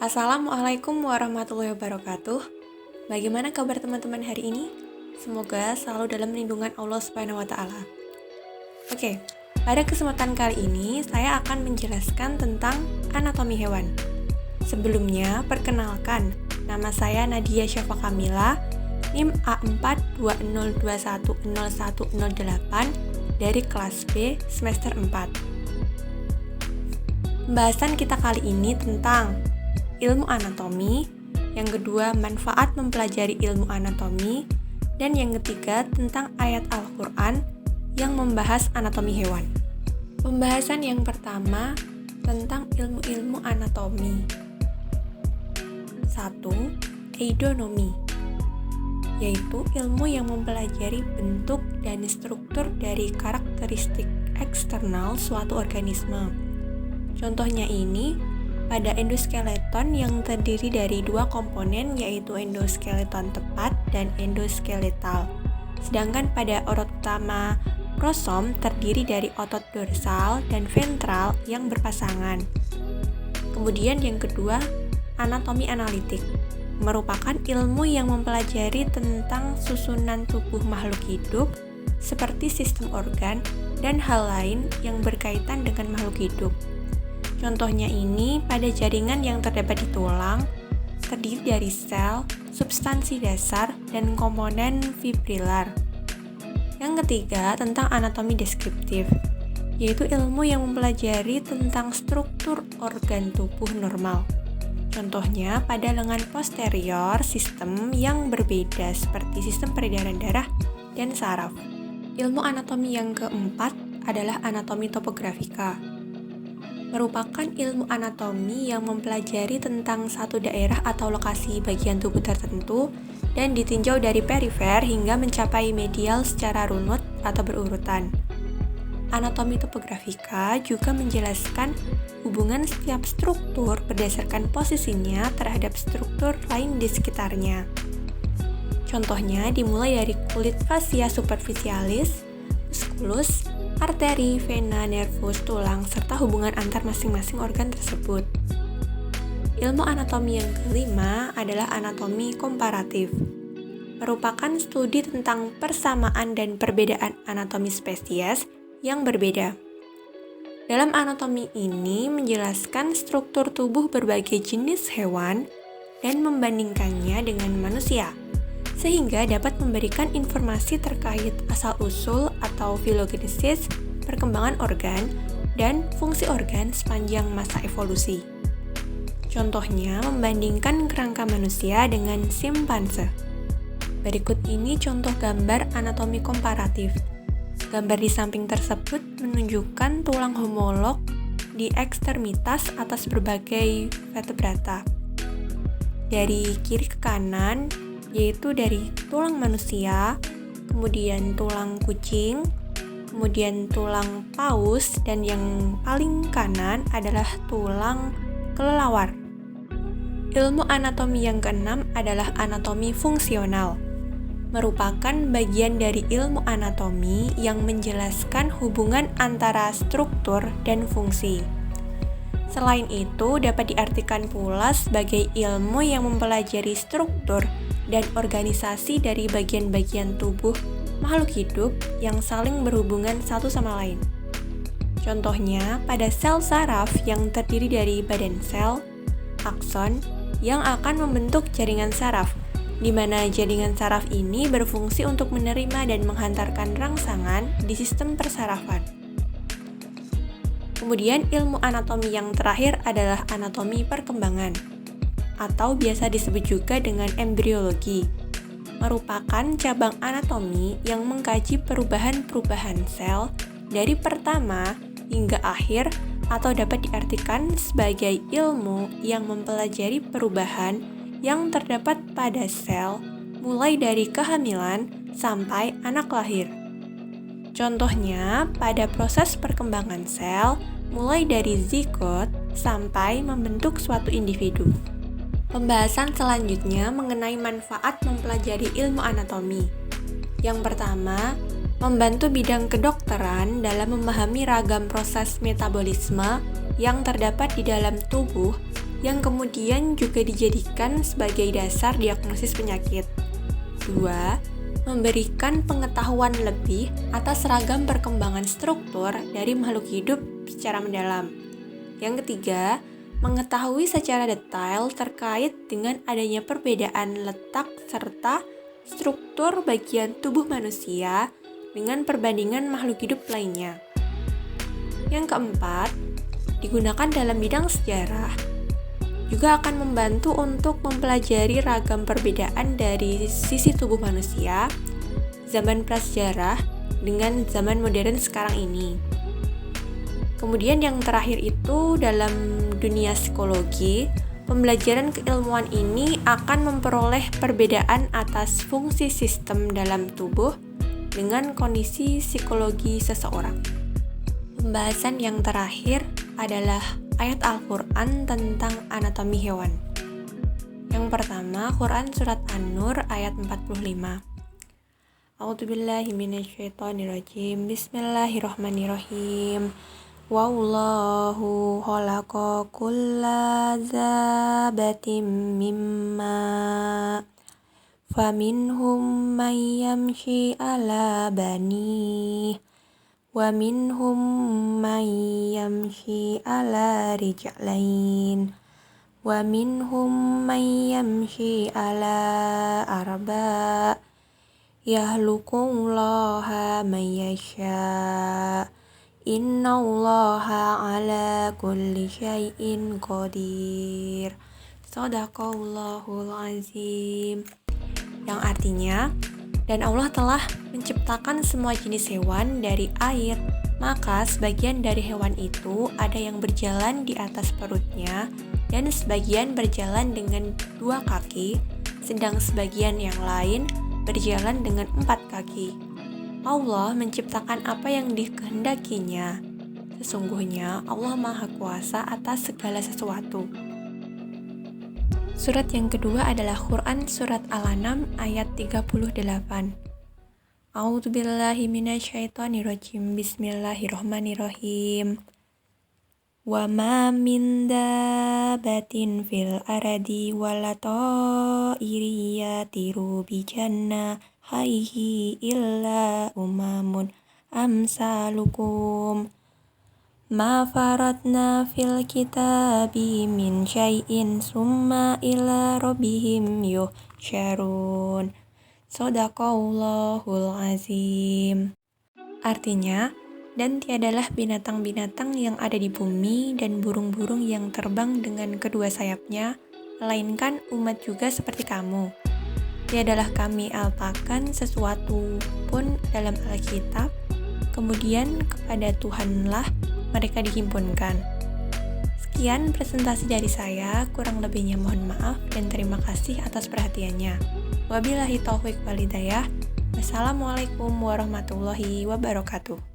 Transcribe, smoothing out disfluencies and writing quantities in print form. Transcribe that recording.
Assalamualaikum warahmatullahi wabarakatuh. Bagaimana kabar teman-teman hari ini? Semoga selalu dalam lindungan Allah Subhanahu wa taala. Oke, pada kesempatan kali ini saya akan menjelaskan tentang anatomi hewan. Sebelumnya, perkenalkan, nama saya Nadia Syafa Kamila, NIM A420210108 dari kelas B semester 4. Pembahasan kita kali ini tentang ilmu anatomi, yang kedua manfaat mempelajari ilmu anatomi, dan yang ketiga tentang ayat Al-Quran yang membahas anatomi hewan. Pembahasan yang pertama tentang ilmu-ilmu anatomi. 1. Eidonomi, yaitu ilmu yang mempelajari bentuk dan struktur dari karakteristik eksternal suatu organisme. Contohnya ini, pada endoskeleton yang terdiri dari dua komponen yaitu endoskeleton tepat dan endoskeletal. Sedangkan pada otot utama krosom terdiri dari otot dorsal dan ventral yang berpasangan. Kemudian yang kedua, anatomi analitik, merupakan ilmu yang mempelajari tentang susunan tubuh makhluk hidup seperti sistem organ dan hal lain yang berkaitan dengan makhluk hidup. Contohnya ini pada jaringan yang terdapat di tulang, terdiri dari sel, substansi dasar, dan komponen fibrilar. Yang ketiga, tentang anatomi deskriptif, yaitu ilmu yang mempelajari tentang struktur organ tubuh normal. Contohnya pada lengan posterior sistem yang berbeda seperti sistem peredaran darah dan saraf. Ilmu anatomi yang keempat adalah anatomi topografika, merupakan ilmu anatomi yang mempelajari tentang satu daerah atau lokasi bagian tubuh tertentu dan ditinjau dari perifer hingga mencapai medial secara runut atau berurutan. Anatomi topografika juga menjelaskan hubungan setiap struktur berdasarkan posisinya terhadap struktur lain di sekitarnya. Contohnya dimulai dari kulit fascia superficialis, musculus, arteri, vena, nervus, tulang, serta hubungan antar masing-masing organ tersebut. Ilmu anatomi yang kelima adalah anatomi komparatif, merupakan studi tentang persamaan dan perbedaan anatomi spesies yang berbeda. Dalam anatomi ini menjelaskan struktur tubuh berbagai jenis hewan dan membandingkannya dengan manusia, sehingga dapat memberikan informasi terkait asal-usul atau filogenesis, perkembangan organ, dan fungsi organ sepanjang masa evolusi. Contohnya membandingkan kerangka manusia dengan simpanse. Berikut ini contoh gambar anatomi komparatif. Gambar di samping tersebut menunjukkan tulang homolog di ekstremitas atas berbagai vertebrata. Dari kiri ke kanan, yaitu dari tulang manusia, kemudian tulang kucing, kemudian tulang paus, dan yang paling kanan adalah tulang kelelawar. Ilmu anatomi yang keenam adalah anatomi fungsional, merupakan bagian dari ilmu anatomi yang menjelaskan hubungan antara struktur dan fungsi. Selain itu, dapat diartikan pula sebagai ilmu yang mempelajari struktur dan organisasi dari bagian-bagian tubuh makhluk hidup yang saling berhubungan satu sama lain. Contohnya pada sel saraf yang terdiri dari badan sel, akson, yang akan membentuk jaringan saraf, di mana jaringan saraf ini berfungsi untuk menerima dan menghantarkan rangsangan di sistem persarafan. Kemudian ilmu anatomi yang terakhir adalah anatomi perkembangan, atau biasa disebut juga dengan embriologi, merupakan cabang anatomi yang mengkaji perubahan-perubahan sel dari pertama hingga akhir, atau dapat diartikan sebagai ilmu yang mempelajari perubahan yang terdapat pada sel mulai dari kehamilan sampai anak lahir. Contohnya pada proses perkembangan sel mulai dari zigot sampai membentuk suatu individu. Pembahasan selanjutnya mengenai manfaat mempelajari ilmu anatomi. Yang pertama, membantu bidang kedokteran dalam memahami ragam proses metabolisme yang terdapat di dalam tubuh, yang kemudian juga dijadikan sebagai dasar diagnosis penyakit. 2. Memberikan pengetahuan lebih atas ragam perkembangan struktur dari makhluk hidup secara mendalam. Yang ketiga, mengetahui secara detail terkait dengan adanya perbedaan letak serta struktur bagian tubuh manusia dengan perbandingan makhluk hidup lainnya. Yang keempat, digunakan dalam bidang sejarah, juga akan membantu untuk mempelajari ragam perbedaan dari sisi tubuh manusia, zaman prasejarah dengan zaman modern sekarang ini. Kemudian yang terakhir itu dalam dunia psikologi, pembelajaran keilmuan ini akan memperoleh perbedaan atas fungsi sistem dalam tubuh dengan kondisi psikologi seseorang. Pembahasan yang terakhir adalah ayat Al-Quran tentang anatomi hewan. Yang pertama, Quran Surat An-Nur ayat 45. A'udzubillahi minasyaitonirrajim. Bismillahirrahmanirrahim. Wallahu khalaqa kulla zabatin mimma faminhum man yamshi ala bani wa minhum man yamshi ala rijlain wa minhum man yamshi ala arba yahluqullaha man yasha innallaha ala kulli syai'in qadir. Shadaqallahul azim. Yang artinya, dan Allah telah menciptakan semua jenis hewan dari air, maka sebagian dari hewan itu ada yang berjalan di atas perutnya dan sebagian berjalan dengan 2 kaki, sedang sebagian yang lain berjalan dengan 4 kaki. Allah menciptakan apa yang dikehendakinya. Sesungguhnya Allah Maha Kuasa atas segala sesuatu. Surat yang kedua adalah Quran Surat Al-An'am ayat 38. A'udzubillahi minasyaitonirrajim. Bismillahirrahmanirrahim. Wa ma min dabbatin fil ardi wala ta'iri yatiru bi jannahihi illa umamun amsalukum. Ma faratna fil kitabi min syai'in summa ila rabbihim yuhsyarun. Shadaqallahul azim. Artinya, dan tiadalah binatang-binatang yang ada di bumi dan burung-burung yang terbang dengan kedua sayapnya, melainkan umat juga seperti kamu. Tiadalah kami alpakan sesuatu pun dalam Alkitab, kemudian kepada Tuhanlah mereka dihimpunkan. Sekian presentasi dari saya, kurang lebihnya mohon maaf dan terima kasih atas perhatiannya. Wabillahi taufiq wal hidayah. Wassalamualaikum warahmatullahi wabarakatuh.